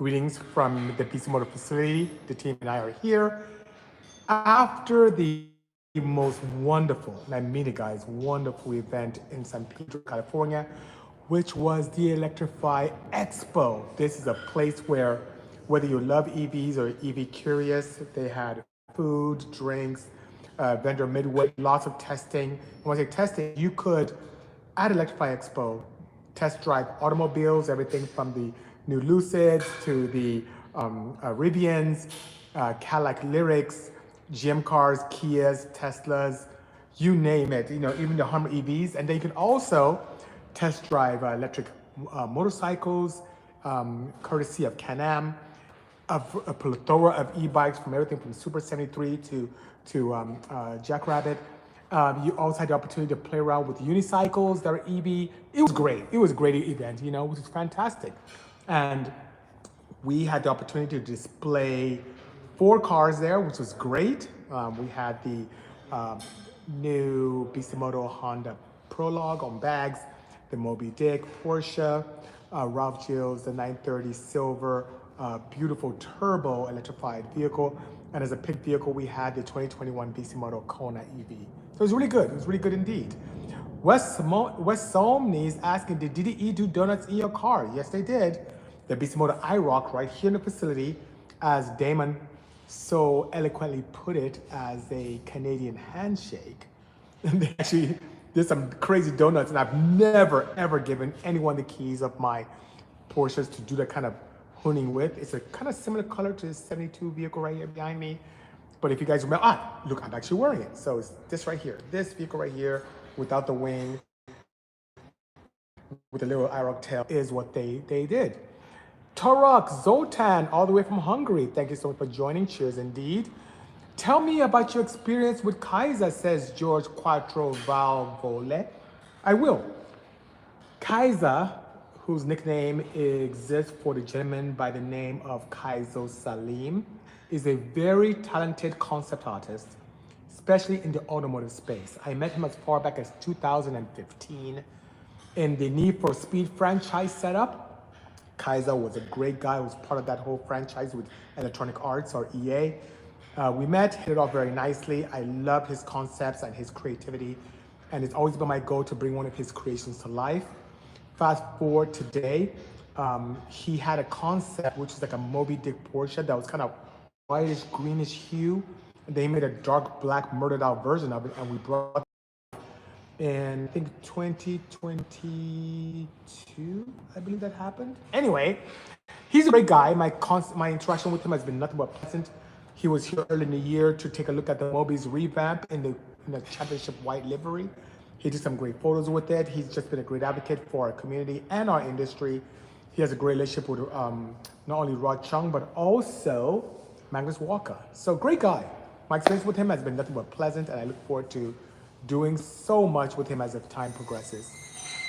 Greetings from the Bisimoto facility. The team and I are here after the most wonderful, and I mean it guys, wonderful event in San Pedro, California, which was the Electrify Expo. This is a place where whether you love EVs or EV curious, they had food, drinks, vendor midway, lots of testing. And when I say testing, you could, at Electrify Expo, test drive automobiles, everything from the new Lucids to the Rivians, Cadillac Lyrics, GM cars, Kias, Teslas, you name it, even the Hummer EVs. And then you can also test drive electric motorcycles, courtesy of Can-Am, a plethora of e-bikes from everything from Super 73 to Jackrabbit. You also had the opportunity to play around with unicycles that are EV. It was great. It was a great event, which was fantastic. And we had the opportunity to display 4 cars there, which was great. We had the new Bisimoto Honda Prologue on bags, the Moby Dick Porsche, Ralph Gilles, the 930 Silver, beautiful turbo electrified vehicle. And as a pick vehicle, we had the 2021 Bisimoto Kona EV. So it was really good. It was really good indeed. West Somney is asking, did DDE do donuts in your car? Yes, they did. The Bisimoto iRock right here in the facility, as Damon so eloquently put it, as a Canadian handshake. And they actually did some crazy donuts, and I've never, ever given anyone the keys of my Porsches to do that kind of hooning with. It's a kind of similar color to the 72 vehicle right here behind me. But if you guys remember, look, I'm actually wearing it. So it's this right here, this vehicle right here without the wing, with the little iRock tail is what they did. Tarak Zoltan, all the way from Hungary. Thank you so much for joining. Cheers indeed. Tell me about your experience with Kaiser, says George Quattro Valvole. I will. Kaiser, whose nickname exists for the gentleman by the name of Kaizo Salim, is a very talented concept artist, especially in the automotive space. I met him as far back as 2015 in the Need for Speed franchise setup. Kaiser was a great guy, was part of that whole franchise with Electronic Arts or EA. We met, hit it off very nicely. I love his concepts and his creativity, and it's always been my goal to bring one of his creations to life. Fast forward today, he had a concept which is like a Moby Dick Porsche that was kind of whitish, greenish hue. And they made a dark black murdered out version of it, and we brought in, I think, 2022, I believe that happened. Anyway, he's a great guy. My interaction with him has been nothing but pleasant. He was here early in the year to take a look at the Moby's revamp in the championship white livery. He did some great photos with it. He's just been a great advocate for our community and our industry. He has a great relationship with not only Rod Chung, but also Magnus Walker. So great guy. My experience with him has been nothing but pleasant, and I look forward to doing so much with him as the time progresses.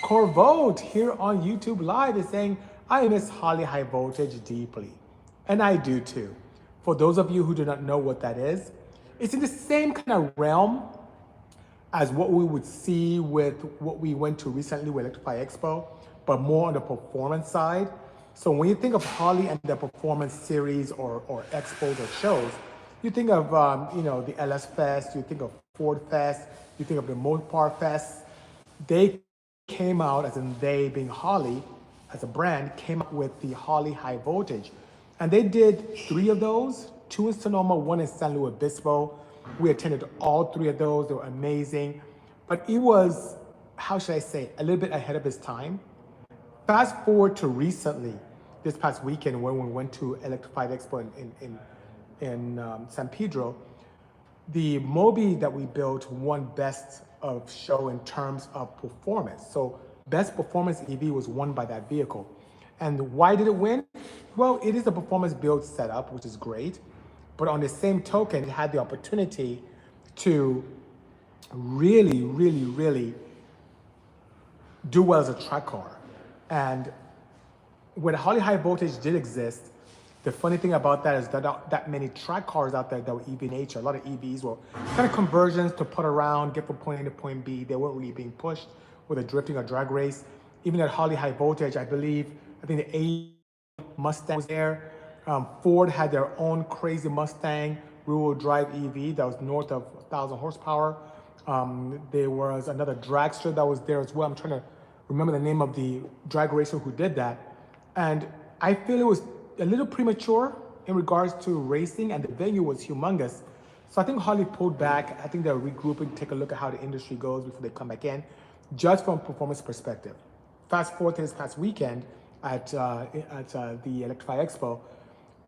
Corvote here on YouTube Live is saying, I miss Holley High Voltage deeply. And I do too. For those of you who do not know what that is, it's in the same kind of realm as what we would see with what we went to recently with Electrify Expo, but more on the performance side. So when you think of Holley and the performance series or expos or shows, you think of the LS Fest, you think of Ford Fest, you think of the Mopar Fest. They came out, as in they being Holley as a brand, came up with the Holley High Voltage. And they did 3 of those, 2 in Sonoma, 1 in San Luis Obispo. We attended all 3 of those. They were amazing. But it was, how should I say, a little bit ahead of its time. Fast forward to recently, this past weekend when we went to Electrified Expo in San Pedro, the Moby that we built won best of show in terms of performance. So best performance EV was won by that vehicle. And why did it win? Well, it is a performance build setup, which is great. But on the same token, it had the opportunity to really, really, really do well as a track car. And when Holley High Voltage did exist, the funny thing about that is that that many track cars out there that were EV nature, a lot of EVs were kind of conversions to put around, get from point A to point B. They weren't really being pushed with a drifting or drag race. Even at Holley High Voltage, I think the A Mustang was there. Ford had their own crazy Mustang rear-wheel drive EV that was north of 1,000 horsepower. There was another dragster that was there as well. I'm trying to remember the name of the drag racer who did that. And I feel it was a little premature in regards to racing, and the venue was humongous. So I think Harley pulled back. I think they're regrouping, take a look at how the industry goes before they come back in, just from a performance perspective. Fast forward to this past weekend at the Electrify Expo.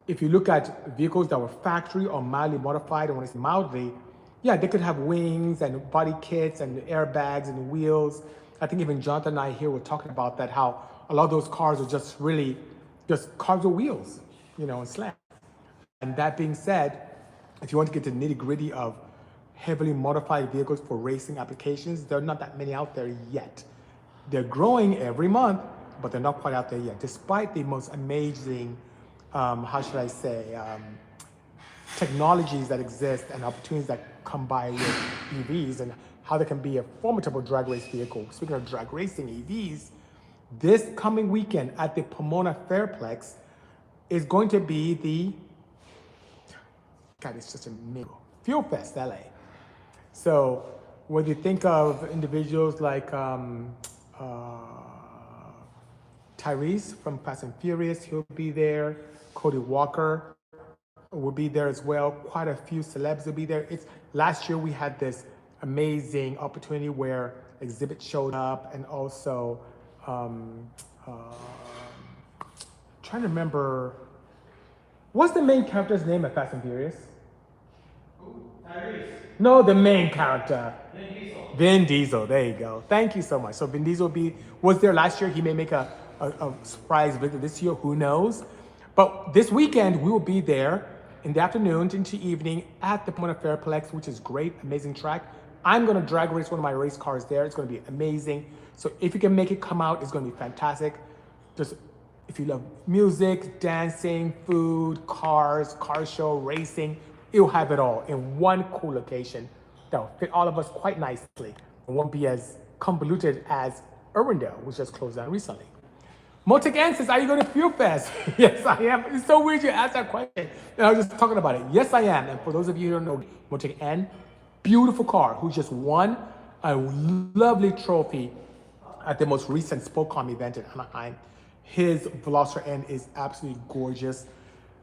If you look at vehicles that were factory or mildly modified, and when I say mildly, yeah, they could have wings and body kits and airbags and wheels. I think even Jonathan and I here were talking about that, how a lot of those cars are just really just cars with wheels, you know, and slabs. And that being said, if you want to get to the nitty gritty of heavily modified vehicles for racing applications, there are not that many out there yet. They're growing every month, but they're not quite out there yet, despite the most amazing, how should I say, technologies that exist and opportunities that come by with EVs and how they can be a formidable drag race vehicle. Speaking of drag racing EVs, this coming weekend at the Pomona Fairplex is going to be the, God, it's just a miracle, Fuel Fest LA. So when you think of individuals like Tyrese from Fast and Furious, he'll be there. Cody Walker will be there as well. Quite a few celebs will be there. Last year we had this amazing opportunity where Exhibit showed up, and also trying to remember, what's the main character's name at Fast and Furious? Who? Tyrese. No, the main character. Vin Diesel. Vin Diesel, there you go. Thank you so much. So Vin Diesel was there last year. He may make a surprise visit this year, who knows? But this weekend, we will be there in the afternoon into evening at the Pomona Fairplex, which is great, amazing track. I'm gonna drag race one of my race cars there. It's gonna be amazing. So if you can make it come out, it's gonna be fantastic. Just, if you love music, dancing, food, cars, car show, racing, it'll have it all in one cool location that will fit all of us quite nicely. It won't be as convoluted as Urbandale, which just closed down recently. Motec N says, are you going to Fuel Fest? Yes, I am. It's so weird you asked that question. And I was just talking about it. Yes, I am. And for those of you who don't know, Motec N, beautiful car, who just won a lovely trophy at the most recent Spocom event in Anaheim. His Veloster N is absolutely gorgeous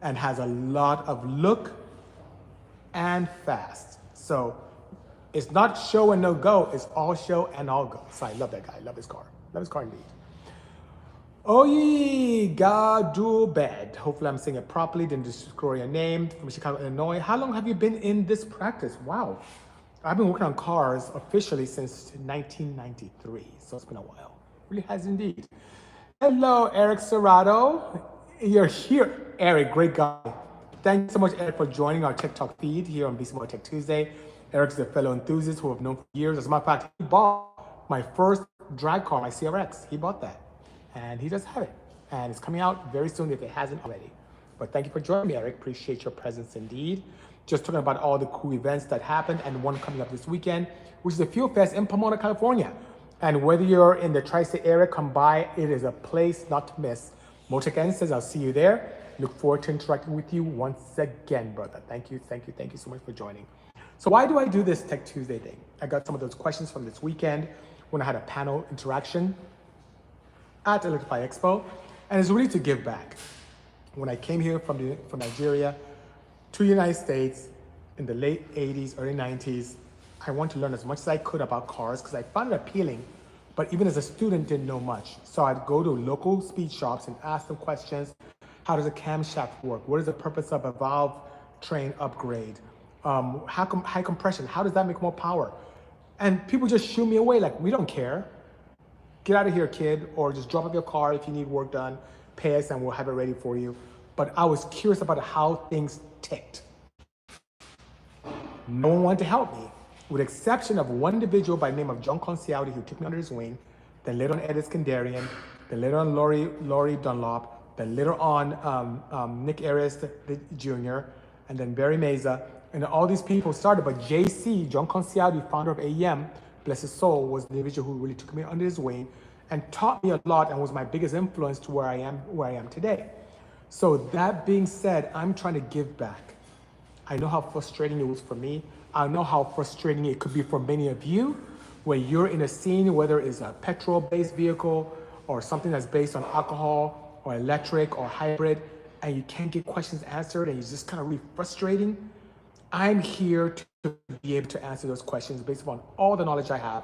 and has a lot of look and fast. So it's not show and no go, it's all show and all go. So I love that guy, I love his car. Love his car indeed. Oye Gadubed, hopefully I'm saying it properly, didn't destroy your name, from Chicago, Illinois. How long have you been in this practice? Wow. I've been working on cars officially since 1993, so it's been a while. Really has indeed. Hello, Eric Serrato. You're here, Eric, great guy. Thank you so much, Eric, for joining our Tech Talk feed here on Bisimoto Tech Tuesday. Eric's a fellow enthusiast who I've known for years. As a matter of fact, he bought my first drag car, my CRX. He bought that, and he does have it. And it's coming out very soon if it hasn't already. But thank you for joining me, Eric. Appreciate your presence indeed. Just talking about all the cool events that happened, and one coming up this weekend, which is the Fuel Fest in Pomona, California. And whether you're in the tri-state area, come by. It is a place not to miss. Motec N says, I'll see you there. Look forward to interacting with you once again, brother. Thank you so much for joining. So why do I do this Tech Tuesday thing? I got some of those questions from this weekend when I had a panel interaction at Electrify Expo, and it's really to give back. When I came here from Nigeria to the United States in the late 80s, early 90s, I wanted to learn as much as I could about cars because I found it appealing, but even as a student, didn't know much. So I'd go to local speed shops and ask them questions. How does a camshaft work? What is the purpose of a valve train upgrade? How come high compression? How does that make more power? And people just shoo me away like, we don't care. Get out of here, kid, or just drop off your car if you need work done, pay us and we'll have it ready for you. But I was curious about how things ticked. No one wanted to help me, with the exception of one individual by the name of John Concialdi, who took me under his wing, then later on Ed Iskandarian, then later on Laurie Dunlop, then later on Nick Arias Jr., and then Barry Meza, and all these people started, but JC, John Concialdi, founder of AEM, bless his soul, was the individual who really took me under his wing and taught me a lot and was my biggest influence to where I am today. So that being said, I'm trying to give back. I know how frustrating it was for me. I know how frustrating it could be for many of you when you're in a scene, whether it's a petrol-based vehicle or something that's based on alcohol or electric or hybrid, and you can't get questions answered and it's just kind of really frustrating. I'm here to be able to answer those questions based upon all the knowledge I have.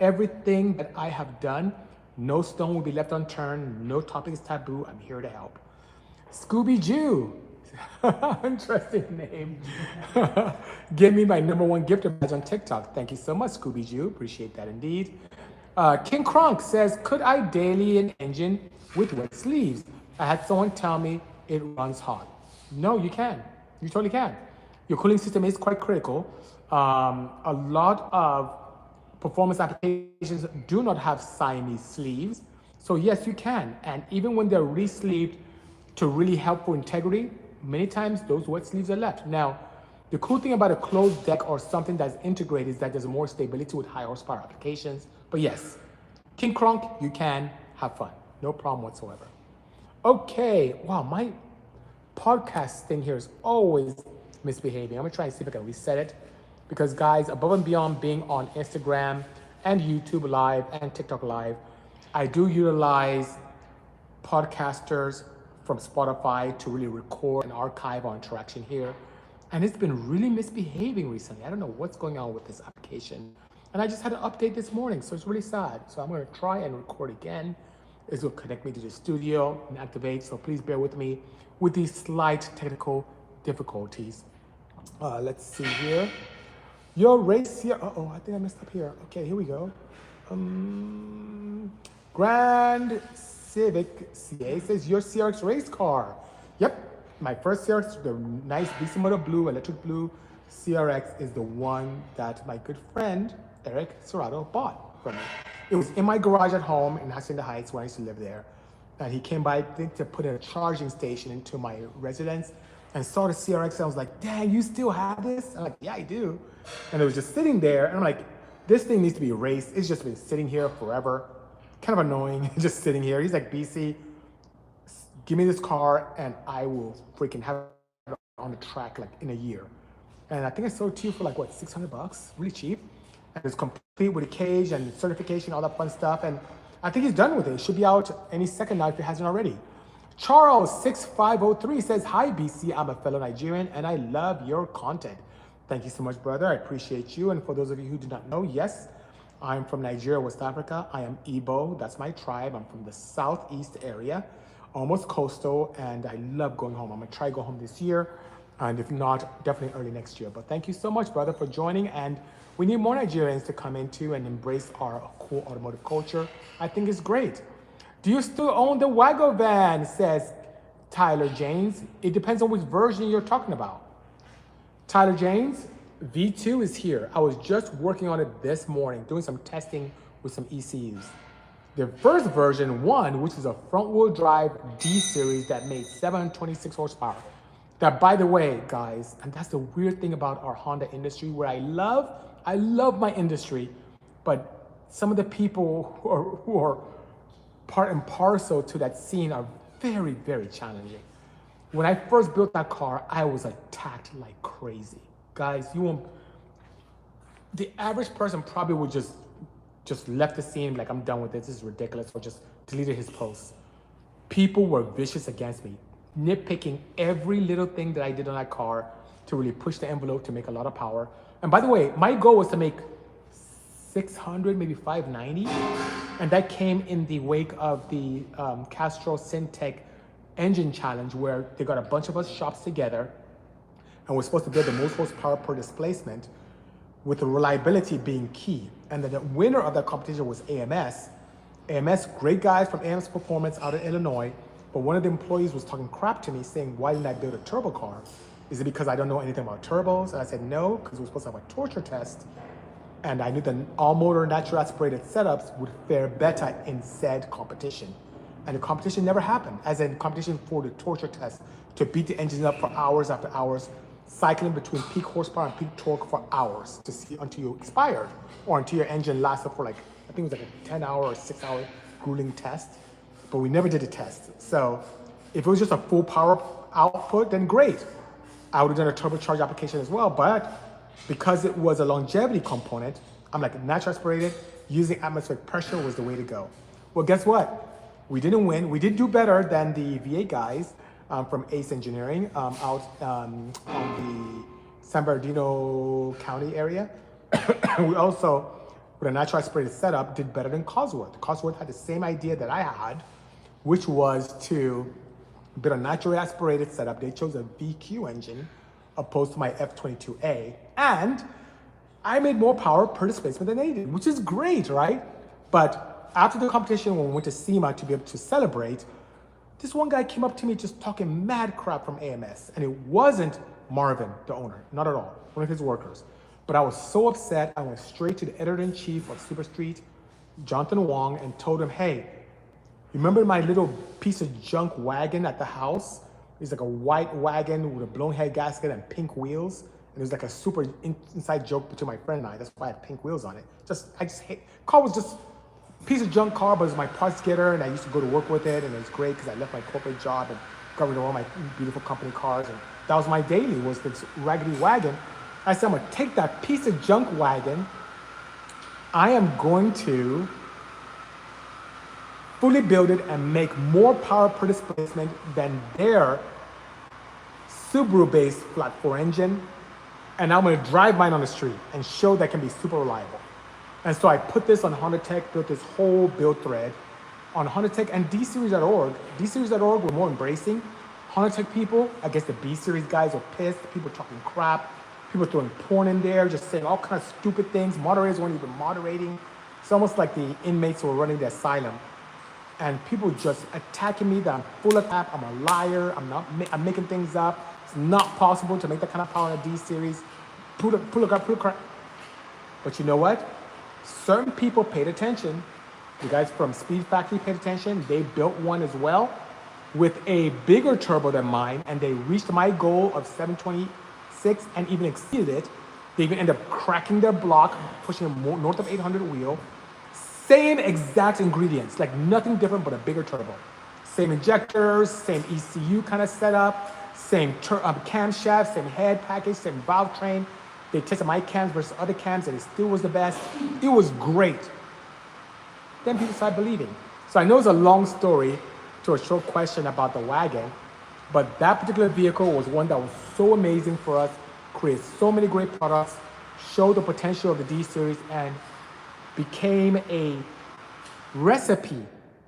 Everything that I have done, no stone will be left unturned, no topic is taboo. I'm here to help. Scooby-Jew, interesting name. Give me my #1 gifter badge on TikTok. Thank you so much, Scooby-Jew. Appreciate that indeed. King Kronk says, could I daily an engine with wet sleeves? I had someone tell me it runs hot. No, you can. You totally can. Your cooling system is quite critical. A lot of performance applications do not have Siamese sleeves. So yes, you can. And even when they're re-sleeved to really help for integrity, many times those wet sleeves are left. Now, the cool thing about a closed deck or something that's integrated is that there's more stability with high horsepower applications. But yes, King Kronk, you can have fun. No problem whatsoever. Okay, wow, my podcast thing here is always misbehaving. I'm gonna try and see if I can reset it. Because guys, above and beyond being on Instagram and YouTube Live and TikTok Live, I do utilize podcasters from Spotify to really record and archive our interaction here. And it's been really misbehaving recently. I don't know what's going on with this application. And I just had an update this morning, so it's really sad. So I'm gonna try and record again. This will connect me to the studio and activate, so please bear with me with these slight technical difficulties. Let's see here. Your race here, I think I messed up here. Okay, here we go. Grand Civic CA says, your CRX race car. Yep, my first CRX, the nice Bisimoto blue, electric blue CRX is the one that my good friend, Eric Serrato, bought from me. It was in my garage at home in Hacienda Heights when I used to live there. And he came by, I think, to put in a charging station into my residence and saw the CRX and I was like, dang, you still have this? I'm like, yeah, I do. And it was just sitting there and I'm like, this thing needs to be erased. It's just been sitting here forever. Kind of annoying, just sitting here. He's like, BC, give me this car and I will freaking have it on the track like in a year. And I think I sold it to you for like, what, $600? Really cheap. And it's complete with a cage and certification, all that fun stuff. And I think he's done with it. It should be out any second now if it hasn't already. Charles6503 says, hi BC, I'm a fellow Nigerian and I love your content. Thank you so much, brother. I appreciate you. And for those of you who do not know, yes, I'm from Nigeria, West Africa. I am Igbo, that's my tribe. I'm from the southeast area, almost coastal, and I love going home. I'm gonna try to go home this year, and if not, definitely early next year. But thank you so much, brother, for joining, and we need more Nigerians to come into and embrace our cool automotive culture. I think it's great. Do you still own the wagon van, says Tyler James. It depends on which version you're talking about. Tyler James, V2 is here. I was just working on it this morning, doing some testing with some ECUs. The first version 1, which is a front wheel drive D series that made 726 horsepower. That, by the way, guys, and that's the weird thing about our Honda industry, where I love my industry, but some of the people who are part and parcel to that scene are very, very challenging. When I first built that car, I was attacked like crazy. Guys, the average person probably would just left the scene like, I'm done with this is ridiculous, or just deleted his posts. People were vicious against me, nitpicking every little thing that I did on that car to really push the envelope to make a lot of power. And by the way, my goal was to make 600, maybe 590. And that came in the wake of the Castrol Syntec engine challenge, where they got a bunch of us shops together and we're supposed to build the most horsepower per displacement, with the reliability being key. And then the winner of that competition was AMS. AMS, great guys from AMS Performance out of Illinois, but one of the employees was talking crap to me saying, why didn't I build a turbo car? Is it because I don't know anything about turbos? And I said, no, because we're supposed to have a torture test. And I knew that all motor natural aspirated setups would fare better in said competition. And the competition never happened, as in competition for the torture test, to beat the engines up for hours after hours, cycling between peak horsepower and peak torque for hours to see until you expired, or until your engine lasted for like, I think it was like a 10-hour or 6-hour grueling test, but we never did a test. So If it was just a full power output, then great. I would have done a turbocharged application as well, but because it was a longevity component, I'm like, natural aspirated, using atmospheric pressure was the way to go. Well, guess what? We didn't win. We did do better than the VA guys from ACE Engineering out on the San Bernardino County area. We also, with a natural aspirated setup, did better than Cosworth. Cosworth had the same idea that I had, which was to build a naturally aspirated setup. They chose a VQ engine opposed to my F22A. And I made more power per displacement than they did, which is great, right? But after the competition, when we went to SEMA to be able to celebrate, this one guy came up to me just talking mad crap from AMS. And it wasn't Marvin, the owner, not at all, one of his workers. But I was so upset, I went straight to the editor-in-chief of Super Street, Jonathan Wong, and told him, hey, you remember my little piece of junk wagon at the house? It's like a white wagon with a blown head gasket and pink wheels. And it was like a super inside joke between my friend and I. That's why I had pink wheels on it. I just hate, car was just a piece of junk car, but it was my parts getter, and I used to go to work with it, and it was great because I left my corporate job and got rid of all my beautiful company cars, and that was my daily, was this raggedy wagon. I said, I'm gonna take that piece of junk wagon, I am going to fully build it and make more power per displacement than their Subaru-based flat 4 engine. And I'm gonna drive mine on the street and show that it can be super reliable. And so I put this on Honda Tech, built this whole build thread on Honda Tech and dseries.org. dseries.org were more embracing. Honda Tech people, I guess the B series guys were pissed, people talking crap, people throwing porn in there, just saying all kinds of stupid things. Moderators weren't even moderating. It's almost like the inmates were running the asylum. And people just attacking me that I'm full of crap, I'm a liar, I'm making things up. It's not possible to make that kind of power in a D series. Pull a crap. But you know what? Certain people paid attention. The guys from Speed Factory paid attention. They built one as well with a bigger turbo than mine, and they reached my goal of 726 and even exceeded it. They even ended up cracking their block, pushing a north of 800 wheel. Same exact ingredients, like nothing different but a bigger turbo. Same injectors, same ECU kind of setup, same camshaft, same head package, same valve train. They tested my cams versus other cams, and it still was the best. It was great. Then people started believing. So I know it's a long story to a short question about the wagon, but that particular vehicle was one that was so amazing for us, created so many great products, showed the potential of the D series, and became a recipe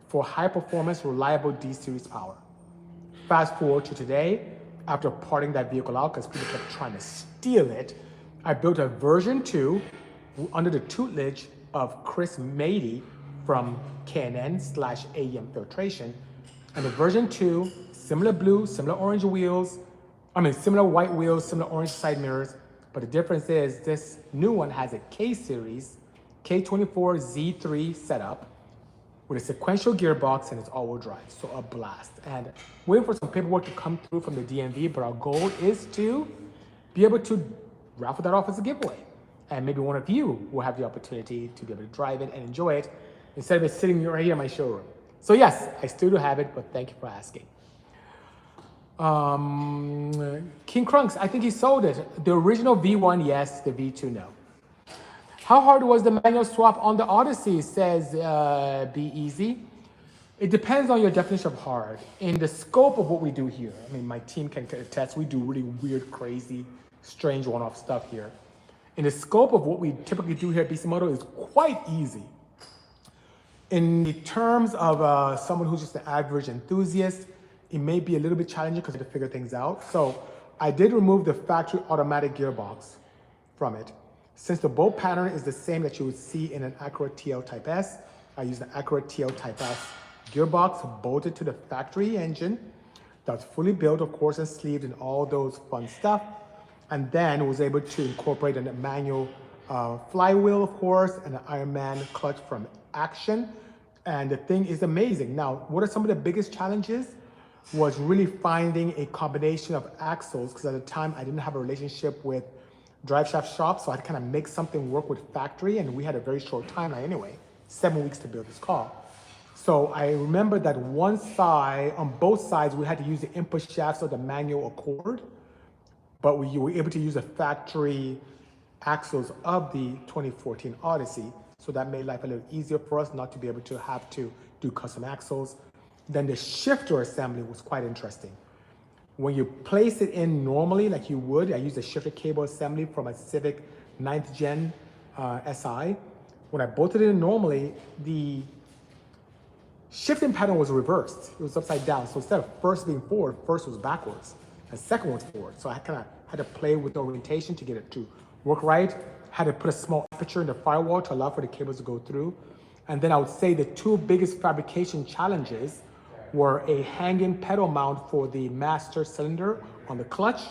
for high performance, reliable D series power. Fast forward to today, after parting that vehicle out because people kept trying to steal it, I built a version 2 under the tutelage of Chris Mady from KNN/AEM Filtration. And the version 2, similar blue, similar orange wheels, similar white wheels, similar orange side mirrors, but the difference is this new one has a K-Series K24Z3 setup with a sequential gearbox, and it's all-wheel drive, so a blast. And waiting for some paperwork to come through from the DMV, but our goal is to be able to raffle that off as a giveaway. And maybe one of you will have the opportunity to be able to drive it and enjoy it instead of it sitting right here in my showroom. So yes, I still do have it, but thank you for asking. King Crunks, I think he sold it. The original V1, yes, the V2, no. How hard was the manual swap on the Odyssey, says Be Easy. It depends on your definition of hard. In the scope of what we do here, my team can attest, we do really weird, crazy, strange one-off stuff here. In the scope of what we typically do here at Bisimoto is quite easy. In the terms of someone who's just an average enthusiast, it may be a little bit challenging because you have to figure things out. So I did remove the factory automatic gearbox from it. Since the bolt pattern is the same that you would see in an Acura TL Type S, I used the Acura TL Type S gearbox bolted to the factory engine that's fully built, of course, and sleeved and all those fun stuff. And then was able to incorporate a manual flywheel, of course, and an Ironman clutch from Action. And the thing is amazing. Now, what are some of the biggest challenges? Was really finding a combination of axles, because at the time I didn't have a relationship with drive shaft shop, so I had to kind of make something work with factory, and we had a very short timeline anyway, 7 weeks to build this car. So I remember that one side, on both sides, we had to use the input shafts of the manual Accord, but you were able to use the factory axles of the 2014 Odyssey. So that made life a little easier for us not to be able to have to do custom axles. Then the shifter assembly was quite interesting. When you place it in normally, like you would, I used a shifter cable assembly from a Civic 9th Gen SI. When I bolted it in normally, the shifting pattern was reversed. It was upside down. So instead of first being forward, first was backwards, and second was forward. So I kind of had to play with the orientation to get it to work right. Had to put a small aperture in the firewall to allow for the cables to go through. And then I would say the two biggest fabrication challenges were a hanging pedal mount for the master cylinder on the clutch,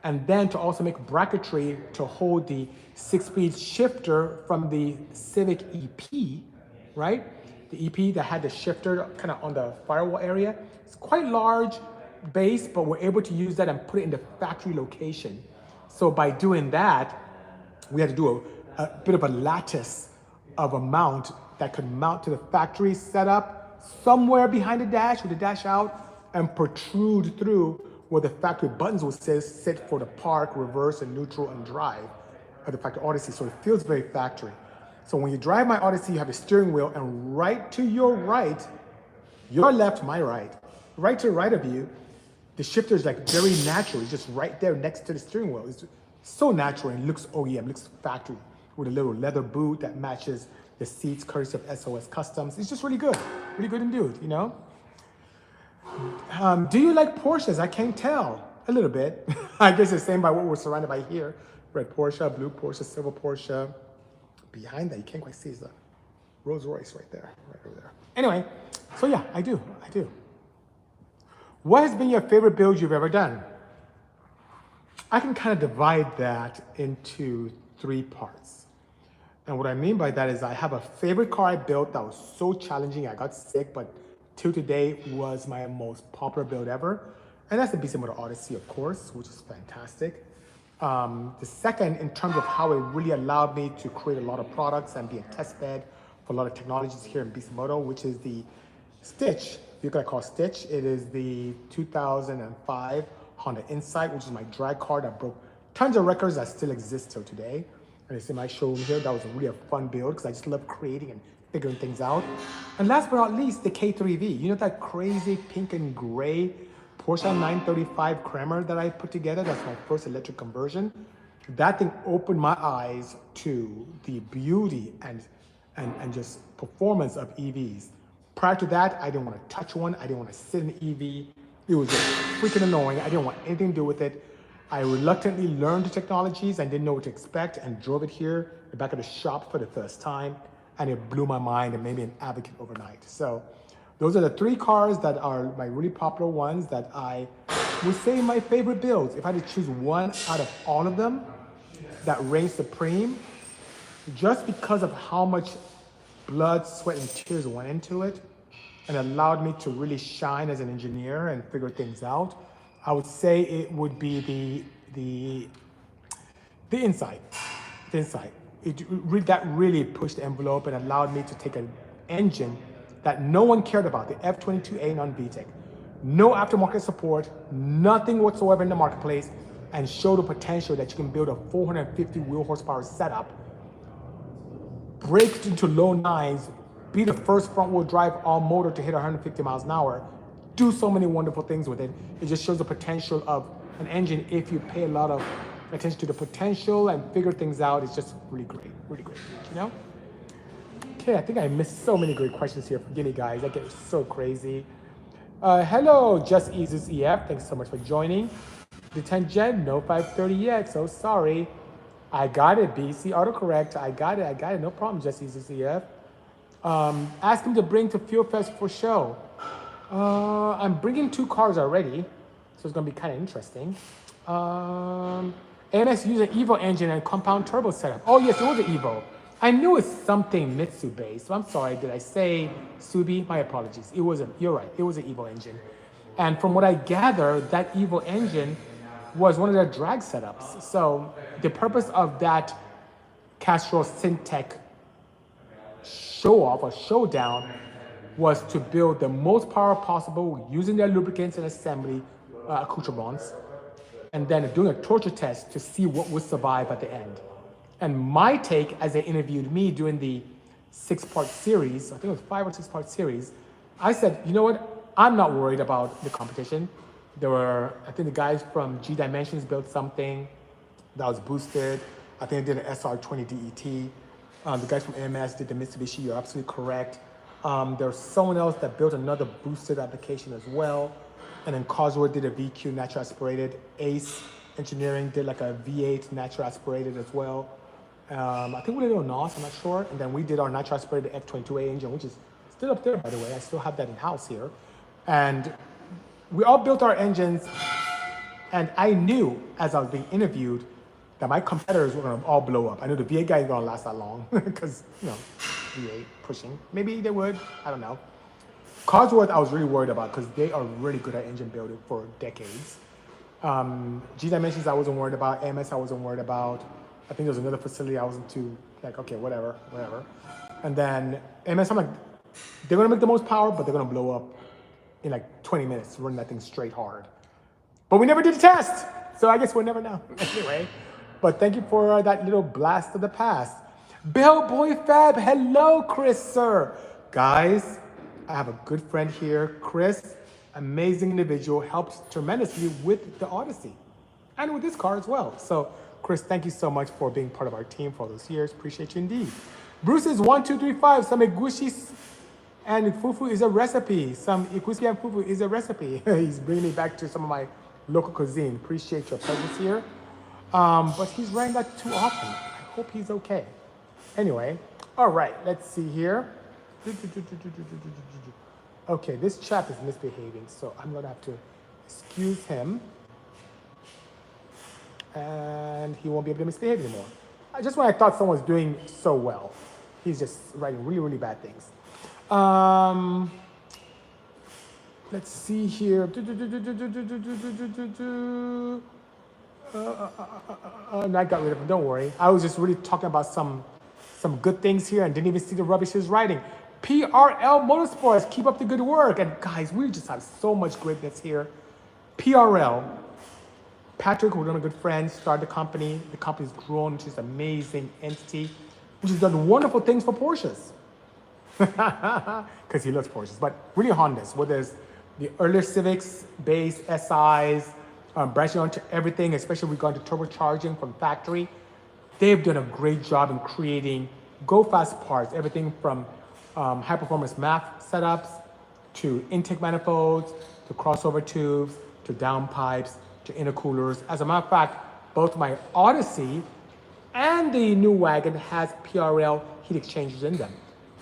and then to also make bracketry to hold the 6-speed shifter from the Civic EP, right? The EP that had the shifter kind of on the firewall area. It's quite large base, but we're able to use that and put it in the factory location. So by doing that, we had to do a bit of a lattice of a mount that could mount to the factory setup somewhere behind the dash with the dash out and protrude through where the factory buttons would sit for the park, reverse, and neutral, and drive of the factory Odyssey. So it feels very factory. So when you drive my Odyssey, you have the steering wheel, and right to your right, your left, my right, right to the right of you, the shifter is like very natural. It's just right there next to the steering wheel. It's so natural and looks OEM, looks factory with a little leather boot that matches the seats courtesy of SOS Customs. It's just really good indeed, you know? Do you like Porsches? I can't tell. A little bit. I guess it's the same by what we're surrounded by here. Red Porsche, blue Porsche, silver Porsche. Behind that, you can't quite see, is the Rolls Royce right there, right over there. Anyway, so yeah, I do. What has been your favorite build you've ever done? I can kind of divide that into 3 parts. And what I mean by that is I have a favorite car I built that was so challenging, I got sick, but till today was my most popular build ever. And that's the Bisimoto Odyssey, of course, which is fantastic. The second, in terms of how it really allowed me to create a lot of products and be a test bed for a lot of technologies here in Bisimoto, which is the Stitch, you're gonna call Stitch. It is the 2005 Honda Insight, which is my drag car that broke tons of records that still exist till today. And it's in my showroom here. That was really a fun build because I just love creating and figuring things out. And last but not least, the K3V. You know that crazy pink and gray Porsche 935 Kremer that I put together? That's my first electric conversion. That thing opened my eyes to the beauty and just performance of EVs. Prior to that, I didn't want to touch one. I didn't want to sit in an EV. It was just freaking annoying. I didn't want anything to do with it. I reluctantly learned the technologies and didn't know what to expect and drove it here, the back of the shop for the first time, and it blew my mind and made me an advocate overnight. So those are the 3 cars that are my really popular ones that I would say my favorite builds. If I had to choose one out of all of them that reigns supreme, just because of how much blood, sweat, and tears went into it and allowed me to really shine as an engineer and figure things out, I would say it would be the Insight. The Insight. That really pushed the envelope and allowed me to take an engine that no one cared about, the F22A non-VTEC. No aftermarket support, nothing whatsoever in the marketplace, and show the potential that you can build a 450 wheel horsepower setup, break into low 9s, be the first front wheel drive all motor to hit 150 miles an hour, do so many wonderful things with it. It just shows the potential of an engine if you pay a lot of attention to the potential and figure things out. It's just really great, you know? Okay, I think I missed so many great questions here. Forgive me, guys, I get so crazy. Hello, Just Eases EF, thanks so much for joining. The 10 Gen, no 530 yet, so sorry. I got it, BC, autocorrect, I got it, no problem, Just Eases EF. Ask him to bring to Fuel Fest for show. I'm bringing 2 cars already, so it's gonna be kind of interesting. AMS used an Evo engine and compound turbo setup. Oh yes, it was an Evo. I knew it's something Mitsu based, so I'm sorry, did I say Subi? My apologies. You're right, it was an Evo engine. And from what I gather, that Evo engine was one of their drag setups. So the purpose of that Castrol Syntec show off or showdown was to build the most power possible using their lubricants and assembly accoutrements, and then doing a torture test to see what would survive at the end. And my take, as they interviewed me during the 6-part series, I think it was 5 or 6-part series, I said, you know what? I'm not worried about the competition. There were, I think the guys from G Dimensions built something that was boosted. I think they did an SR20 DET. The guys from AMS did the Mitsubishi, you're absolutely correct. There's someone else that built another boosted application as well. And then Cosworth did a VQ natural aspirated. Ace Engineering did like a V8 natural aspirated as well. I think we did it on NOS, I'm not sure. And then we did our natural aspirated F22A engine, which is still up there, by the way. I still have that in-house here. And we all built our engines. And I knew, as I was being interviewed, that my competitors were gonna all blow up. I knew the V8 guy is gonna last that long, because, you know, V8 pushing. Maybe they would, I don't know. Cosworth, I was really worried about because they are really good at engine building for decades. G Dimensions, I wasn't worried about. AMS, I wasn't worried about. I think there was another facility I wasn't too, like, okay, whatever. And then AMS, I'm like, they're gonna make the most power, but they're gonna blow up in like 20 minutes, running that thing straight hard. But we never did a test, so I guess we'll never know. Anyway, but thank you for that little blast of the past. Bill Boy Fab, hello, Chris, sir. Guys, I have a good friend here, Chris, amazing individual, helps tremendously with the Odyssey and with this car as well. So Chris, thank you so much for being part of our team for all those years. Appreciate you indeed. Bruce's 1235, some igushi and fufu is a recipe. Some igushi and fufu is a recipe. He's bringing me back to some of my local cuisine. Appreciate your presence here. But he's wearing that too often. I hope he's okay. Anyway, all right, let's see here. Okay, this chap is misbehaving, so I'm gonna have to excuse him. And he won't be able to misbehave anymore. Just when I thought someone was doing so well, he's just writing really, really bad things. Let's see here. And I got rid of him, don't worry. I was just really talking about some good things here and didn't even see the rubbish he was writing. PRL Motorsports, keep up the good work. And guys, we just have so much greatness here. PRL, Patrick, who's one of my good friends, started the company. The company's grown into this amazing entity, which has done wonderful things for Porsches. Because he loves Porsches, but really Hondas, whether it's the earlier Civics, base, SIs, branching onto everything, especially regarding to turbocharging from factory. They've done a great job in creating go-fast parts, everything from high-performance MAF setups, to intake manifolds, to crossover tubes, to downpipes, to intercoolers. As a matter of fact, both my Odyssey and the new wagon has PRL heat exchangers in them.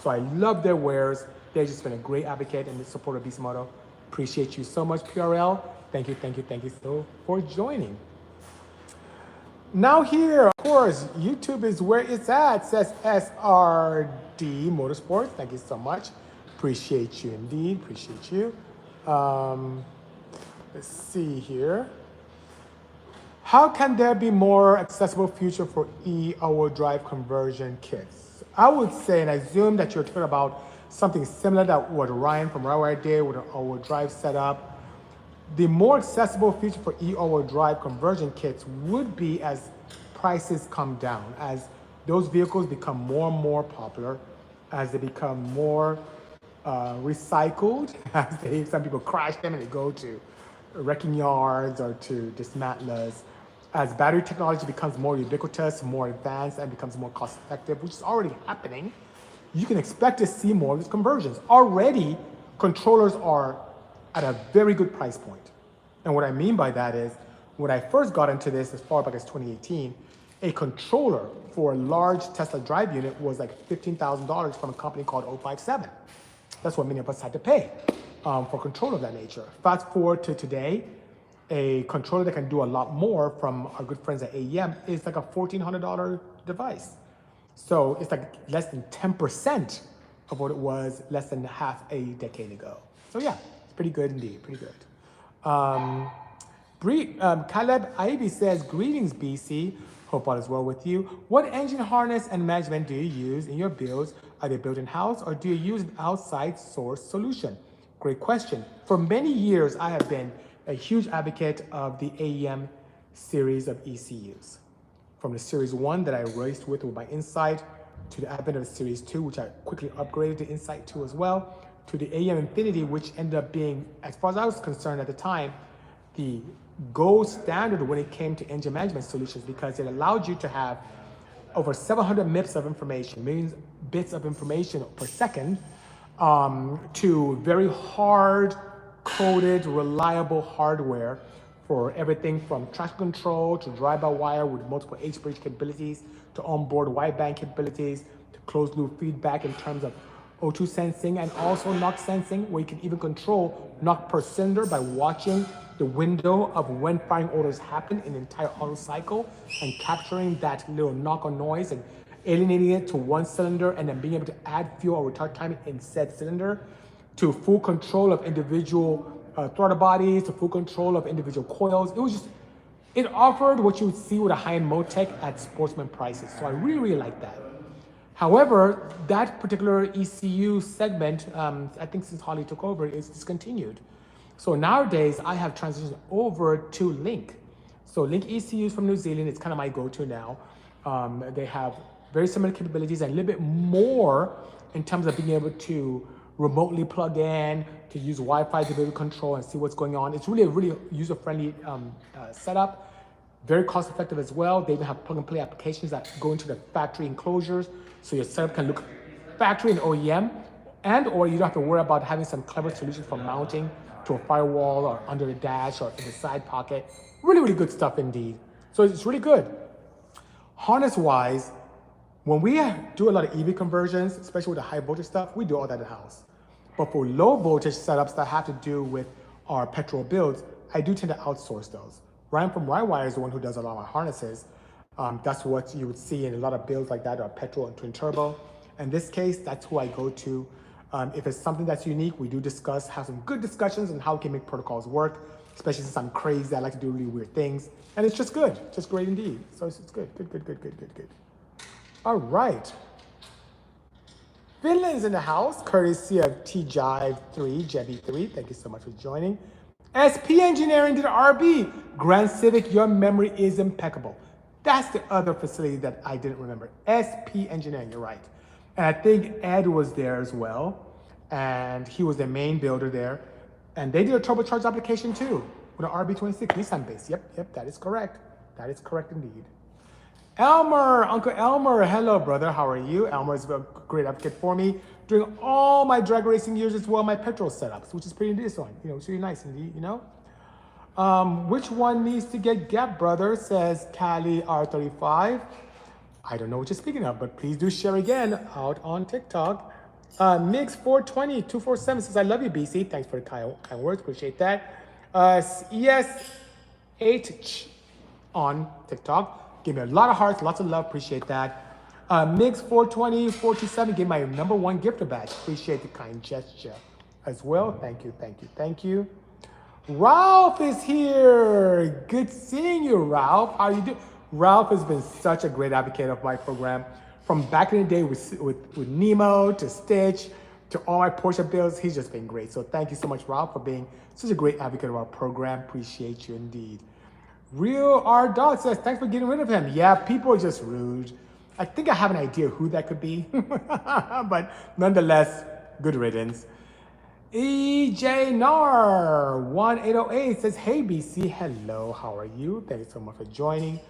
So I love their wares. They've just been a great advocate and the support of Bisimoto. Appreciate you so much, PRL. Thank you so for joining. Now here, of course, YouTube is where it's at. It says SRD Motorsports. Thank you so much. Appreciate you indeed. Appreciate you. Let's see here. How can there be more accessible future for E-all-wheel drive conversion kits? I would say, and I assume that you're talking about something similar to what Ryan from Rywire did with an all-wheel drive setup. The more accessible feature for E-all-wheel drive conversion kits would be as prices come down, as those vehicles become more and more popular, as they become more recycled, as some people crash them and they go to wrecking yards or to dismantlers. As battery technology becomes more ubiquitous, more advanced, and becomes more cost effective, which is already happening, you can expect to see more of these conversions. Already, controllers are at a very good price point. And what I mean by that is, when I first got into this as far back as 2018, a controller for a large Tesla drive unit was like $15,000 from a company called 057. That's what many of us had to pay for control of that nature. Fast forward to today, a controller that can do a lot more from our good friends at AEM is like a $1,400 device. So it's like less than 10% of what it was less than half a decade ago. So yeah, it's pretty good indeed, pretty good. Caleb Ivy says, greetings BC, hope all is well with you. What engine harness and management do you use in your builds Are they built in-house or do you use an outside source solution? Great question. For many years, I have been a huge advocate of the AEM series of ECUs. From the Series 1 that I raced with my Insight, to the advent of the Series 2, which I quickly upgraded to Insight 2 as well, to the AEM Infinity, which ended up being, as far as I was concerned at the time, the gold standard when it came to engine management solutions, because it allowed you to have over 700 MIPS of information, millions bits of information per second, to very hard-coded, reliable hardware for everything from traction control to drive-by-wire with multiple H-bridge capabilities, to onboard wideband capabilities, to closed-loop feedback in terms of O2 sensing and also knock sensing, where you can even control knock per cylinder by watching the window of when firing orders happen in the entire auto cycle and capturing that little knock or noise and alienating it to one cylinder and then being able to add fuel or retard time in said cylinder, to full control of individual throttle bodies, to full control of individual coils. It offered what you would see with a high-end Motec at sportsman prices. So I really, really like that. However, that particular ECU segment, I think since Holly took over, is discontinued. So nowadays, I have transitioned over to Link. So Link ECUs from New Zealand, it's kind of my go-to now. They have very similar capabilities and a little bit more in terms of being able to remotely plug in, to use Wi-Fi to be able to control and see what's going on. It's really a really user-friendly setup, very cost-effective as well. They even have plug-and-play applications that go into the factory enclosures, so your setup can look factory and OEM, and or you don't have to worry about having some clever solutions for mounting to a firewall or under the dash or in the side pocket. Really, really good stuff indeed. So it's really good. Harness-wise, when we do a lot of EV conversions, especially with the high voltage stuff, we do all that in-house. But for low voltage setups that have to do with our petrol builds, I do tend to outsource those. Ryan from Rywire is the one who does a lot of our harnesses. That's what you would see in a lot of builds like that are petrol and twin turbo. In this case, that's who I go to. If it's something that's unique, we do discuss, have some good discussions on how we can make protocols work, especially since I'm crazy, I like to do really weird things. And it's just good, just great indeed. So it's good, good. All right. Finland's in the house, courtesy of T-Jive3, Jebby3. Thank you so much for joining. SP Engineering did RB. Grand Civic, your memory is impeccable. That's the other facility that I didn't remember. SP Engineering, you're right. And I think Ed was there as well. And he was the main builder there. And they did a turbocharged application too, with an RB26 Nissan base. Yep, that is correct. That is correct indeed. Elmer, Uncle Elmer, hello brother, how are you? Elmer is a great advocate for me during all my drag racing years as well, my petrol setups, which is pretty decent. You know, it's really nice indeed, you know? Which one needs to get gap, brother, says Cali R35. I don't know what you're speaking of, but please do share again out on TikTok. Mix420 247 says, I love you, BC. Thanks for the kind words, appreciate that. ES8 on TikTok. Give me a lot of hearts, lots of love, appreciate that. Mix420 427 gave my #1 gifter badge. Appreciate the kind gesture as well. Thank you. Ralph is here. Good seeing you, Ralph. How you doing? Ralph has been such a great advocate of my program from back in the day with Nemo to Stitch to all my Porsche builds. He's just been great. So thank you so much, Ralph, for being such a great advocate of our program. Appreciate you indeed. Real R. Dot says, thanks for getting rid of him. Yeah, people are just rude. I think I have an idea who that could be, but nonetheless, good riddance. EJ Nar 1808 says, hey BC, hello, how are you? Thank you so much for joining.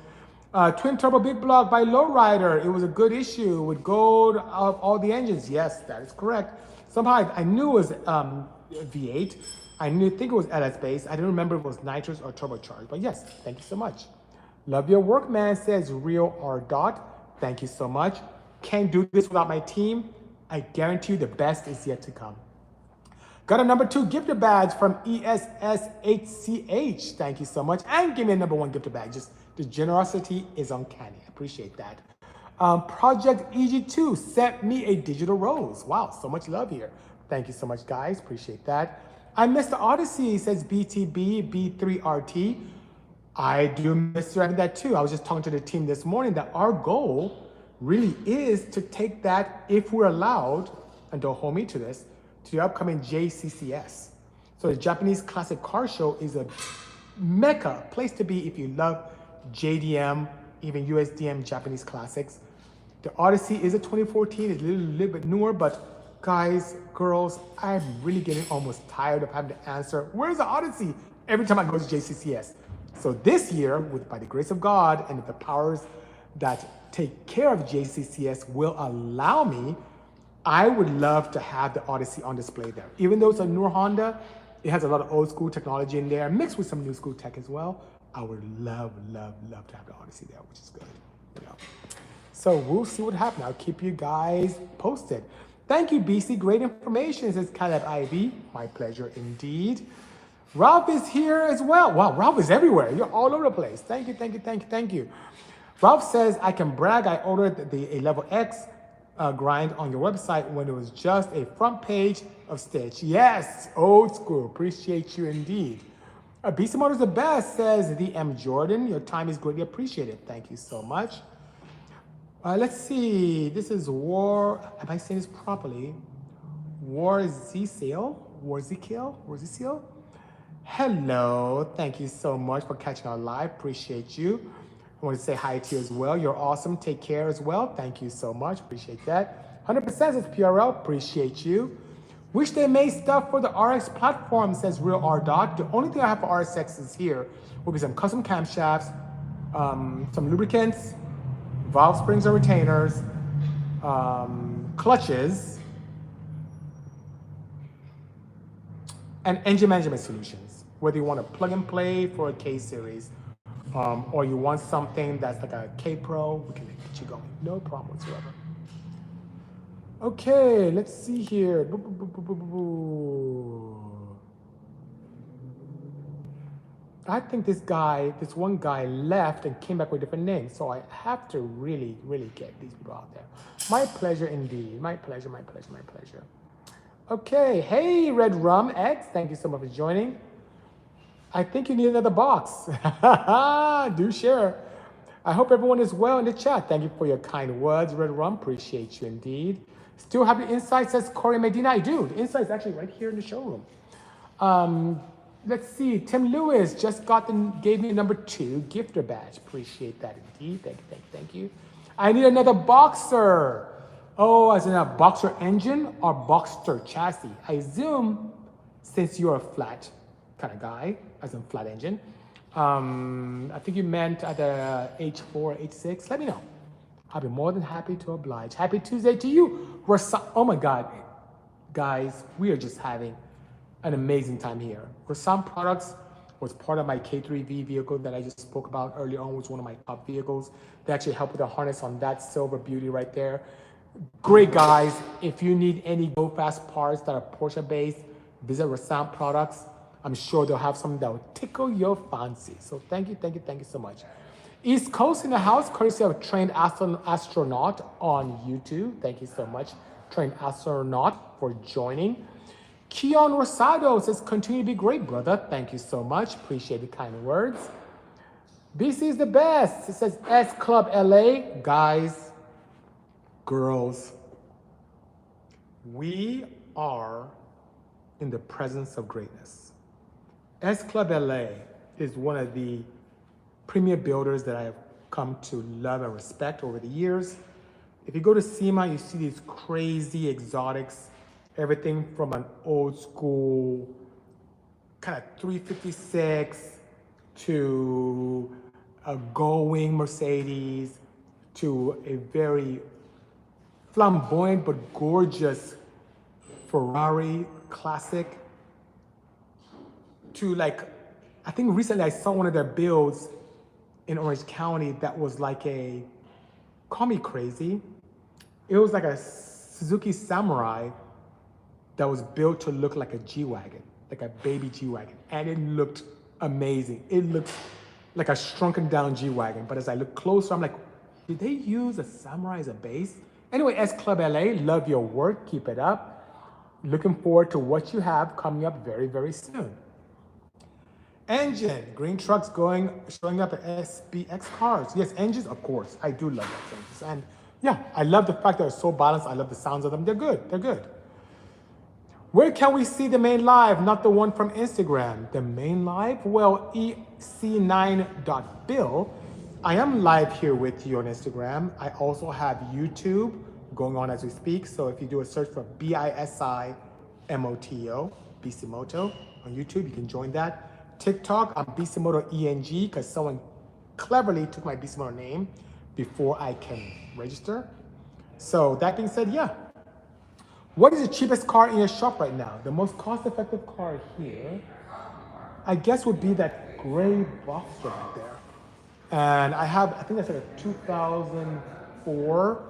Twin Turbo Big Block by Lowrider. It was a good issue with gold of all the engines. Yes, that is correct. Somehow I knew it was V8. I think it was LS based. I didn't remember if it was nitrous or turbocharged, but yes, thank you so much. Love your work, man, says Real R. Dot. Thank you so much. Can't do this without my team. I guarantee you the best is yet to come. Got a #2 gifter badge from ESS8CH. Thank you so much. And give me a #1 gifter badge. Just the generosity is uncanny. I appreciate that. Project EG2 sent me a digital rose. Wow, so much love here. Thank you so much, guys. Appreciate that. I missed the Odyssey, says BTB B3RT. I do miss that too. I was just talking to the team this morning that our goal really is to take that, if we're allowed, and don't hold me to this, to the upcoming JCCS. So the Japanese Classic Car Show is a mecca, place to be if you love JDM, even USDM Japanese classics. The Odyssey is a 2014, it's a little bit newer, but guys, girls, I'm really getting almost tired of having to answer, where's the Odyssey? Every time I go to JCCS. So this year, by the grace of God and the powers that take care of JCCS will allow me, I would love to have the Odyssey on display there. Even though it's a newer Honda, it has a lot of old school technology in there, mixed with some new school tech as well. I would love, love, love to have the Odyssey there, which is good. You know. So we'll see what happens. I'll keep you guys posted. Thank you, BC. Great information, says Caleb Ivy. My pleasure indeed. Ralph is here as well. Wow, Ralph is everywhere. You're all over the place. Thank you, thank you, thank you, thank you. Ralph says, I can brag. I ordered a level X grind on your website when it was just a front page of Stitch. Yes, old school. Appreciate you indeed. Bisimoto is the best, says the M. Jordan. Your time is greatly appreciated. Thank you so much. Let's see. This is War. Am I saying this properly? Warziciel. Hello. Thank you so much for catching our live. Appreciate you. I want to say hi to you as well. You're awesome. Take care as well. Thank you so much. Appreciate that. 100% says PRL. Appreciate you. Wish they made stuff for the RX platform, says Real R Dot. The only thing I have for RXs here will be some custom camshafts, some lubricants, valve springs or retainers, clutches, and engine management solutions. Whether you want to plug and play for a K series, or you want something that's like a K Pro, we can get you going. No problem whatsoever. Okay, let's see here. I think this one guy left and came back with a different name. So I have to really, really get these people out there. My pleasure indeed. My pleasure, my pleasure, my pleasure. Okay, hey, Red Rum X, thank you so much for joining. I think you need another box. Do share. I hope everyone is well in the chat. Thank you for your kind words, Red Rum. Appreciate you indeed. Still have the insight, says Corey Medina. I do. The insight is actually right here in the showroom. Let's see. Tim Lewis just gave me a number 2 gifter badge. Appreciate that indeed. Thank you, thank you, thank you. I need another Boxer. Oh, as in a Boxer engine or Boxster chassis. I assume since you're a flat kind of guy, as in flat engine, I think you meant at the H4, H6. Let me know. I'll be more than happy to oblige. Happy Tuesday to you. Oh my God, guys, we are just having an amazing time here. Rasam Products was part of my K3V vehicle that I just spoke about earlier on, was one of my top vehicles. They actually helped with the harness on that silver beauty right there. Great guys. If you need any go fast parts that are Porsche based, visit Rasam Products. I'm sure they'll have something that will tickle your fancy. So thank you, thank you, thank you so much. East Coast in the house, courtesy of Trained Astronaut on YouTube. Thank you so much, Trained Astronaut, for joining. Keon Rosado says, continue to be great, brother. Thank you so much. Appreciate the kind words. BC is the best. It says S Club LA. Guys, girls, we are in the presence of greatness. S Club LA is one of the premier builders that I have come to love and respect over the years. If you go to SEMA, you see these crazy exotics, everything from an old school kind of 356 to a going Mercedes to a very flamboyant but gorgeous Ferrari classic to like, I think recently I saw one of their builds in Orange County that was like a, call me crazy, it was like a Suzuki Samurai that was built to look like a G-Wagon, like a baby G-Wagon, and it looked amazing. It looked like a shrunken down G-Wagon, but as I look closer, I'm like, did they use a Samurai as a base? Anyway, S Club LA, love your work, keep it up. Looking forward to what you have coming up very, very soon. Engine, green trucks showing up at SBX cars. Yes, engines, of course. I do love that engines. And Yeah, I love the fact that they're so balanced. I love the sounds of them. They're good. They're good. Where can we see the main live, not the one from Instagram? The main live? Well, ec9.bill. I am live here with you on Instagram. I also have YouTube going on as we speak. So if you do a search for Bisimoto, Bisimoto on YouTube, you can join that. TikTok, I'm Bisimoto ENG because someone cleverly took my Bisimoto name before I can register. So that being said, yeah. What is the cheapest car in your shop right now? The most cost-effective car here, I guess, would be that gray Boxster right there. And I think that's like a 2004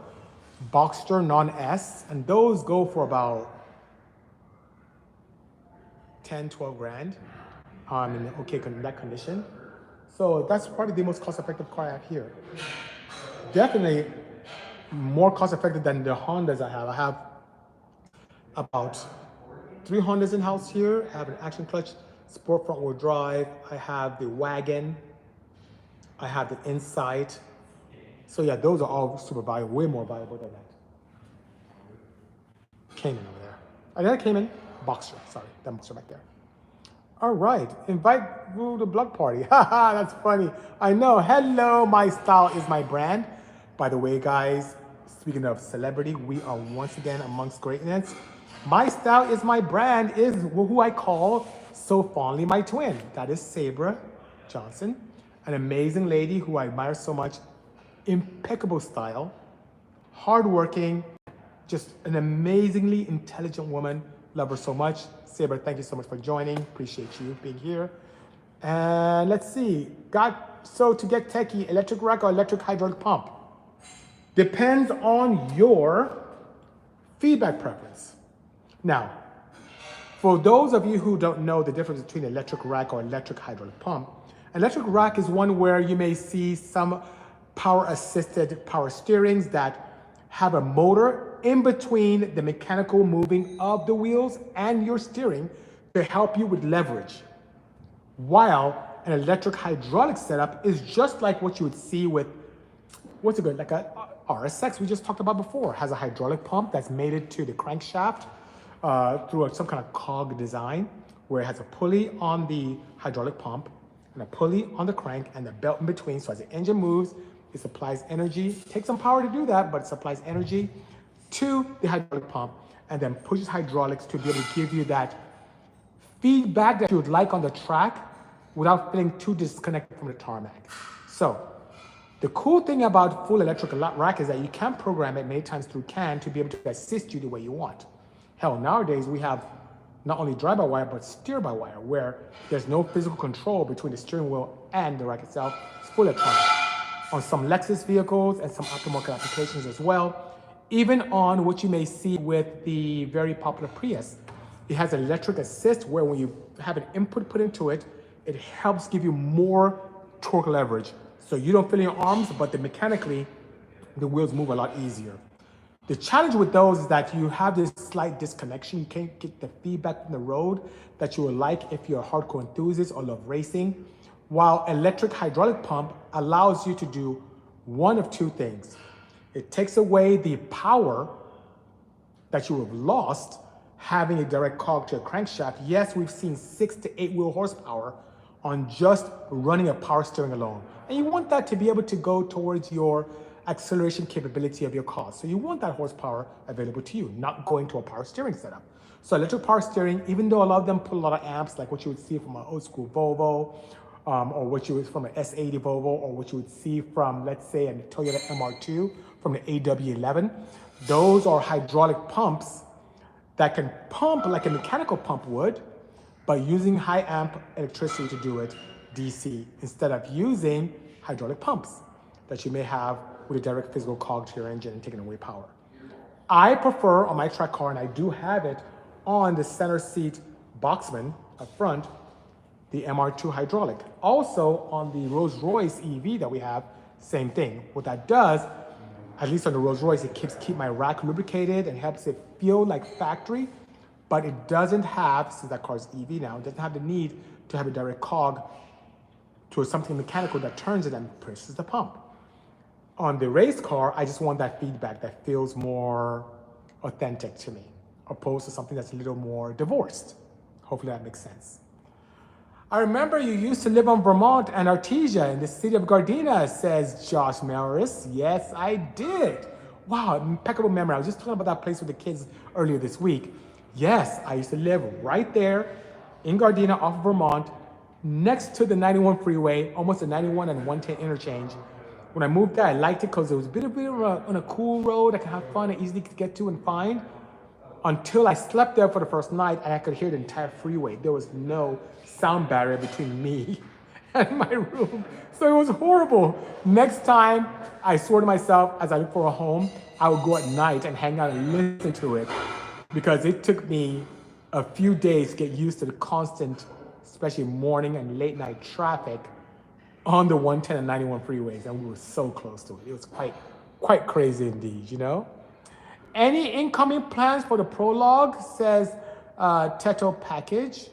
Boxster non-S, and those go for about 10, 12 grand in that condition. So that's probably the most cost-effective car I have here. Definitely more cost-effective than the Hondas I have. I have about 3 Hondas in-house here. I have an action clutch, sport front-wheel drive. I have the wagon. I have the Insight. So yeah, those are all super valuable, way more valuable than that. Cayman over there. Another Cayman, Boxster, sorry, that Boxster back there. All right, invite to the block party. Haha, that's funny. I know, hello, my style is my brand. By the way, guys, speaking of celebrity, we are once again amongst greatness. My style is my brand is who I call so fondly my twin. That is Sabra Johnson, an amazing lady who I admire so much. Impeccable style, hardworking, just an amazingly intelligent woman. Love her so much. Sabra, thank you so much for joining. Appreciate you being here. And let's see, so to get techie, electric rack or electric hydraulic pump? Depends on your feedback preference. Now, for those of you who don't know the difference between electric rack or electric hydraulic pump, electric rack is one where you may see some power-assisted power steerings that have a motor in between the mechanical moving of the wheels and your steering to help you with leverage. While an electric hydraulic setup is just like what you would see with, like a RSX we just talked about before, has a hydraulic pump that's mated to the crankshaft through some kind of cog design where it has a pulley on the hydraulic pump and a pulley on the crank and the belt in between. So as the engine moves, it supplies energy. It takes some power to do that, but it supplies energy to the hydraulic pump and then pushes hydraulics to be able to give you that feedback that you would like on the track without feeling too disconnected from the tarmac. So the cool thing about full electric rack is that you can program it many times through CAN to be able to assist you the way you want. Hell, nowadays we have not only drive-by-wire, but steer-by-wire, where there's no physical control between the steering wheel and the rack itself. It's full electronic. On some Lexus vehicles and some aftermarket applications as well. Even on what you may see with the very popular Prius. It has an electric assist where when you have an input put into it, it helps give you more torque leverage. So you don't feel in your arms, but mechanically, the wheels move a lot easier. The challenge with those is that you have this slight disconnection. You can't get the feedback from the road that you would like if you're a hardcore enthusiast or love racing. While electric hydraulic pump allows you to do one of two things. It takes away the power that you have lost having a direct cog to a crankshaft. Yes, we've seen 6 to 8 wheel horsepower on just running a power steering alone. And you want that to be able to go towards your acceleration capability of your car. So you want that horsepower available to you, not going to a power steering setup. So electric power steering, even though a lot of them put a lot of amps, like what you would see from an old school Volvo, or what you would from an S80 Volvo, or what you would see from, let's say, a Toyota MR2 from the AW11, those are hydraulic pumps that can pump like a mechanical pump would, but using high amp electricity to do it DC, instead of using hydraulic pumps that you may have with a direct physical cog to your engine and taking away power. I prefer on my track car, and I do have it on the center seat Boxman up front, the MR2 hydraulic. Also on the Rolls-Royce EV that we have, same thing. What that does, at least on the Rolls-Royce, it keep my rack lubricated and helps it feel like factory, but it doesn't have, since that car's EV now, it doesn't have the need to have a direct cog to something mechanical that turns it and presses the pump. On the race car, I just want that feedback that feels more authentic to me, opposed to something that's a little more divorced. Hopefully that makes sense. I remember you used to live on Vermont and Artesia in the city of Gardena, says Josh Maris. Yes, I did. Wow, impeccable memory. I was just talking about that place with the kids earlier this week. Yes, I used to live right there in Gardena off of Vermont, next to the 91 freeway, almost the 91 and 110 interchange. When I moved there, I liked it because it was a bit of on a cool road. I could have fun and easily to get to and find. Until I slept there for the first night and I could hear the entire freeway. There was no sound barrier between me and my room. So it was horrible. Next time, I swore to myself, as I look for a home, I would go at night and hang out and listen to it, because it took me a few days to get used to the constant, especially morning and late night traffic on the 110 and 91 freeways, and we were so close to it. It was quite crazy indeed, you know? Any incoming plans for the prologue, says Teto Package.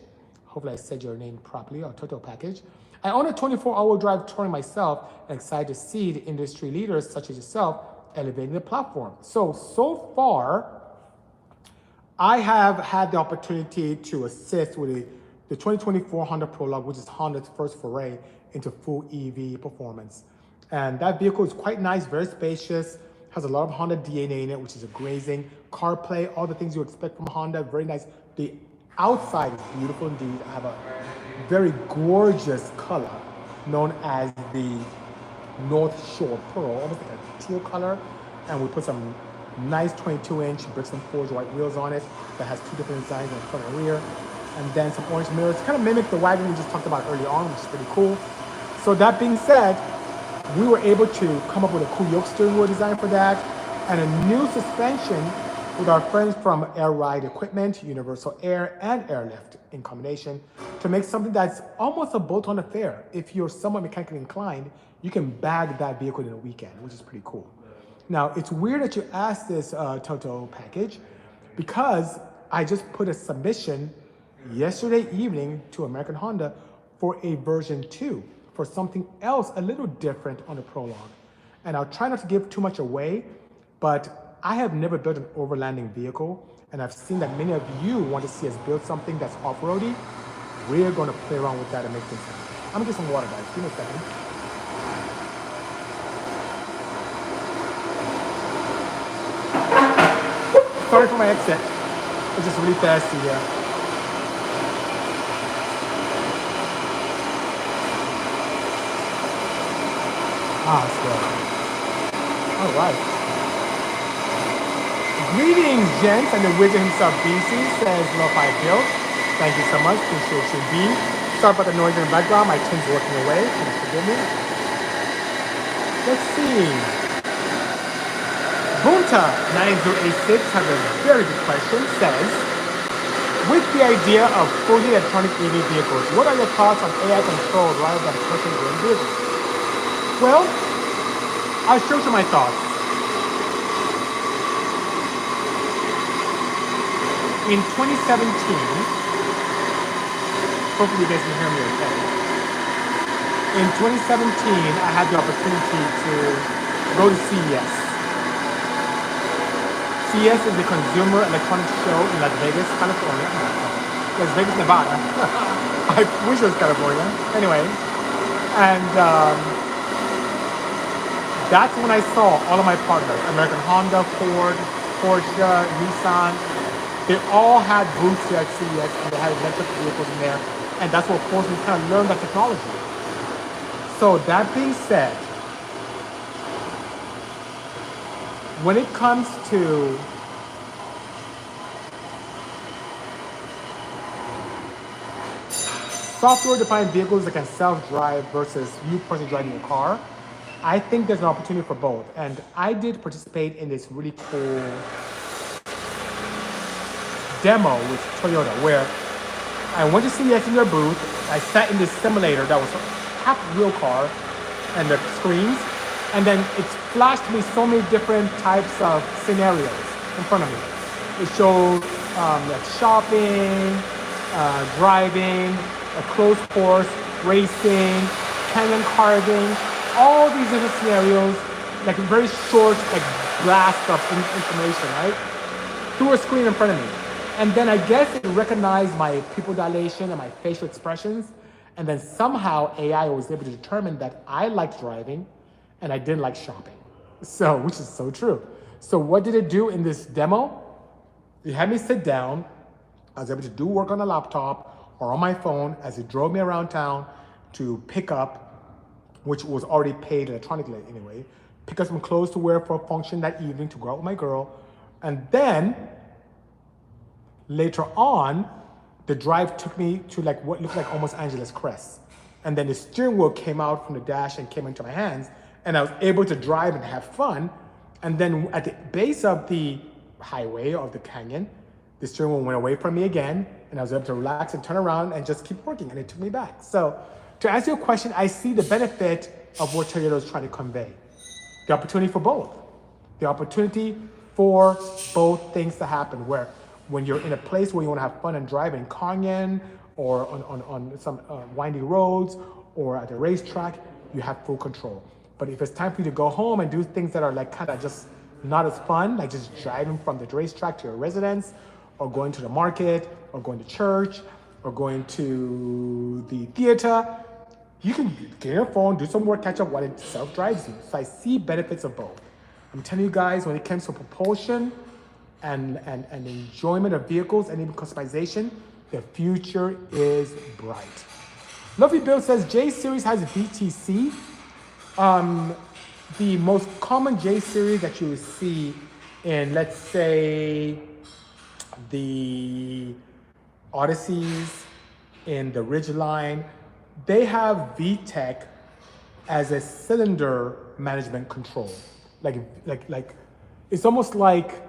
Hopefully I said your name properly, or Teto Package. I own a 24-hour drive touring myself and excited to see the industry leaders such as yourself elevating the platform. So far, I have had the opportunity to assist with the 2024 Honda Prologue, which is Honda's first foray into full EV performance. And that vehicle is quite nice, very spacious, has a lot of Honda DNA in it, which is a grazing, CarPlay, all the things you expect from Honda, very nice. The outside is beautiful indeed. I have a very gorgeous color known as the North Shore Pearl, almost like a teal color. And we put some nice 22-inch bricks and forged white wheels on it that has two different designs on front and rear. And then some orange mirrors, kind of mimic the wagon we just talked about earlier on, which is pretty cool. So that being said, we were able to come up with a cool yoke steering wheel design for that, and a new suspension with our friends from Air Ride Equipment, Universal Air, and Airlift in combination to make something that's almost a bolt-on affair. If you're somewhat mechanically inclined, you can bag that vehicle in a weekend, which is pretty cool. Now, it's weird that you asked this Toto Package, because I just put a submission yesterday evening to American Honda for a version 2, for something else a little different on the Prologue. And I'll try not to give too much away, but I have never built an overlanding vehicle, and I've seen that many of you want to see us build something that's off-roady. We're going to play around with that and make things happen. I'm going to get some water, guys. Give me a second. Sorry for my exit. It's just really thirsty here. That's good. All right. Greetings, gents, and the wizard himself, BC, says Lo-Fi Built. Thank you so much. Appreciate you, B. Sorry about the noise in the background. My tin's working away. Please forgive me. Let's see. Bunta 9086 has a very good question. Says, with the idea of fully electronic EV vehicles, what are your thoughts on AI control rather than person-driven vehicles? Well, I'll show you my thoughts. In 2017, hopefully you guys can hear me okay. In 2017, I had the opportunity to go to CES. CES is the Consumer Electronics Show in Las Vegas, California. Las Vegas, Nevada. I wish it was California. Anyway, and that's when I saw all of my partners, American Honda, Ford, Porsche, Nissan. They all had booths here at CES, and they had electric vehicles in there. And that's what forced me to kind of learn that technology. So that being said, when it comes to software-defined vehicles that can self-drive versus you personally driving your car, I think there's an opportunity for both. And I did participate in this really cool demo with Toyota where I went to CES in their booth. I sat in this simulator that was half a real car and the screens, and then it flashed me so many different types of scenarios in front of me. It showed like shopping, driving, a closed course, racing, canyon carving, all these different scenarios like a very short, like blast of information, right? Through a screen in front of me. And then I guess it recognized my pupil dilation and my facial expressions. And then somehow AI was able to determine that I liked driving and I didn't like shopping. So, which is so true. So what did it do in this demo? It had me sit down. I was able to do work on a laptop or on my phone as it drove me around town to pick up, which was already paid electronically anyway, pick up some clothes to wear for a function that evening to go out with my girl. And then later on, the drive took me to like what looked like almost Angeles Crest. And then the steering wheel came out from the dash and came into my hands, and I was able to drive and have fun. And then at the base of the highway of the canyon, the steering wheel went away from me again, and I was able to relax and turn around and just keep working, and it took me back. So to answer your question, I see the benefit of what Toyota is trying to convey. The opportunity for both. The opportunity for both things to happen, where when you're in a place where you want to have fun and drive in canyon or on some windy roads or at a racetrack, you have full control. But if it's time for you to go home and do things that are like kind of just not as fun, like just driving from the racetrack to your residence, or going to the market, or going to church, or going to the theater, you can get your phone, do some work, catch up while it self-drives you. So I see benefits of both. I'm telling you guys, when it comes to propulsion and enjoyment of vehicles and even customization, the future is bright. Lovely Bill says, J series has VTC. The most common J series that you will see in, let's say, the Odysseys, in the Ridgeline, they have VTEC as a cylinder management control. Like it's almost like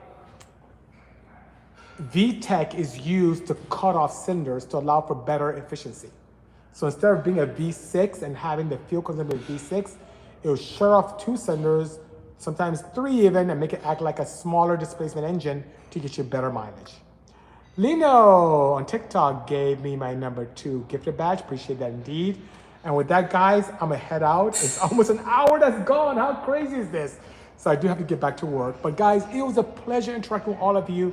VTEC is used to cut off cylinders to allow for better efficiency. So instead of being a V6 and having the fuel consumption of a V6, it will shut off 2 cylinders, sometimes 3 even, and make it act like a smaller displacement engine to get you better mileage. Lino on TikTok gave me my number 2 gifted badge. Appreciate that indeed. And with that, guys, I'm gonna head out. It's almost an hour that's gone. How crazy is this? So I do have to get back to work. But guys, it was a pleasure interacting with all of you.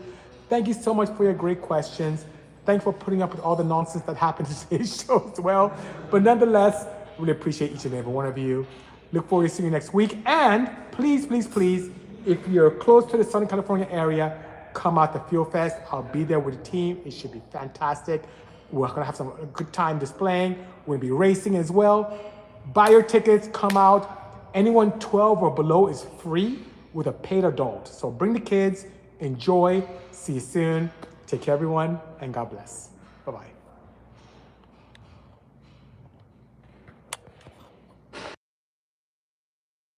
Thank you so much for your great questions. Thanks for putting up with all the nonsense that happened in today's show as well. But nonetheless, really appreciate each and every one of you. Look forward to seeing you next week. And please, please, please, if you're close to the Southern California area, come out to Fuel Fest. I'll be there with the team. It should be fantastic. We're gonna have a good time displaying. We're gonna be racing as well. Buy your tickets, come out. Anyone 12 or below is free with a paid adult. So bring the kids, enjoy. See you soon. Take care, everyone, and God bless.